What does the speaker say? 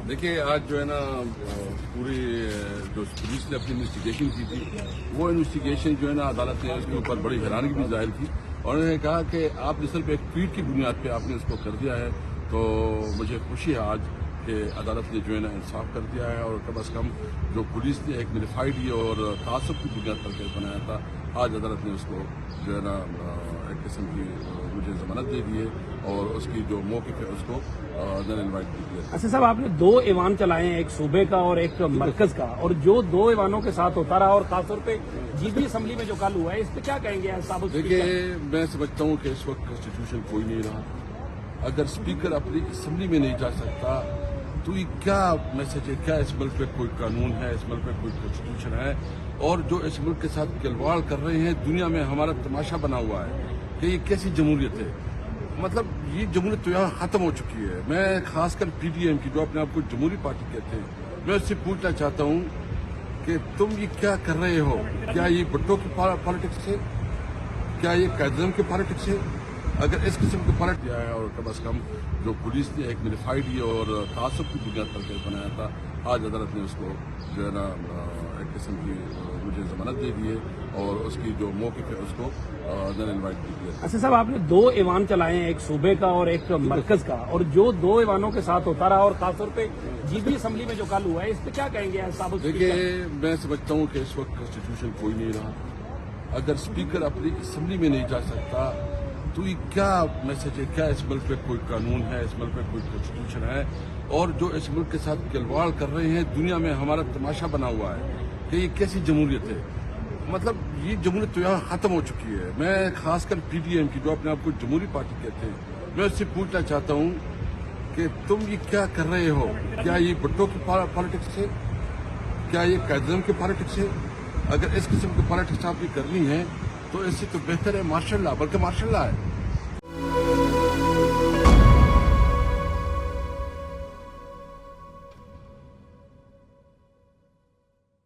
دیکھیے آج جو ہے نا پوری جو پولیس نے اپنی انویسٹیگیشن کی تھی وہ انویسٹیگیشن جو ہے نا عدالت نے اس کے اوپر بڑی حیرانگی بھی ظاہر کی اور انہوں نے کہا کہ آپ نے صرف ایک ٹویٹ کی بنیاد پہ آپ نے اس کو کر دیا ہے. تو مجھے خوشی ہے آج کہ عدالت نے جو ہے نا انصاف کر دیا ہے اور کم از کم جو پولیس نے ایک ویریفائڈ اور تعصب کی بنیاد پر کیس بنایا تھا آج عدالت نے اس کو جو ہے نا ایک قسم کی مجھے ضمانت دے دی ہے اور اس کی جو موقف ہے اس کو نن انوائٹ کیا. اچھا صاحب، آپ نے 2 ایوان چلائے ہیں، ایک صوبے کا اور ایک مرکز کا، اور جو 2 ایوانوں کے ساتھ ہوتا رہا اور خاص طور پہ جی بی اسمبلی میں جو کل ہوا ہے اس پہ کیا کہیں گے صاحب؟ دیکھیے میں سمجھتا ہوں کہ اس وقت کانسٹیٹیوشن کوئی نہیں رہا. اگر اسپیکر اپنی اسمبلی میں نہیں جا سکتا تو یہ کیا میسج ہے؟ کیا اس ملک پہ کوئی قانون ہے؟ اس ملک پہ کوئی کانسٹیٹیوشن ہے؟ اور جو اس ملک کے ساتھ کھلواڑ کر رہے ہیں دنیا میں ہمارا تماشا بنا ہوا ہے کہ یہ کیسی جمہوریت ہے. مطلب یہ جمہوریت تو یہاں ختم ہو چکی ہے. میں خاص کر پی ڈی ایم کی جو اپنے آپ کو جمہوری پارٹی کہتے ہیں میں اس سے پوچھنا چاہتا ہوں کہ تم یہ کیا کر رہے ہو؟ کیا یہ بٹوں کی پالیٹکس ہے؟ کیا یہ قائداعظم کی پالیٹکس ہے؟ اگر اس قسم کی پالیٹکس ہے اور کم از کم جو پولیس نے ایک ویریفائڈ اور تعصب کی بنیاد پر کیس بنایا تھا آج عدالت نے اس کو جو ہے نا ایک قسم کی مجھے ضمانت دے دی ہے اور اس کی جو موقف ہے اس کو نن انوائٹ کیا. اچھا صاحب، آپ نے 2 ایوان چلائے ہیں، ایک صوبے کا اور ایک مرکز کا، اور جو 2 ایوانوں کے ساتھ ہوتا رہا اور خاص طور پہ جی بی اسمبلی میں جو کل ہوا ہے اس پہ کیا کہیں گے صاحب؟ دیکھیے میں سمجھتا ہوں کہ اس وقت کانسٹیٹیوشن کوئی نہیں رہا. اگر اسپیکر اپنی اسمبلی میں نہیں جا سکتا تو یہ کیا میسج ہے؟ کیا اس ملک پہ کوئی قانون ہے؟ اس ملک پہ کوئی کانسٹیٹیوشن ہے؟ اور جو اس ملک کے ساتھ کھلواڑ کر رہے ہیں دنیا میں ہمارا تماشا بنا ہوا ہے کہ یہ کیسی جمہوریت ہے. مطلب یہ جمہوریت تو یہاں ختم ہو چکی ہے. میں خاص کر پی ڈی ایم کی جو اپنے آپ کو جمہوری پارٹی کہتے ہیں میں اس سے پوچھنا چاہتا ہوں کہ تم یہ کیا کر رہے ہو؟ کیا یہ بٹوں کی پالیٹکس ہے؟ کیا یہ قائداعظم کی پالیٹکس ہے؟ اگر اس قسم کی پالیٹکس آپ کی کرنی ہے تو اس سے تو بہتر ہے مارشل لا، بلکہ مارشل لا ہے.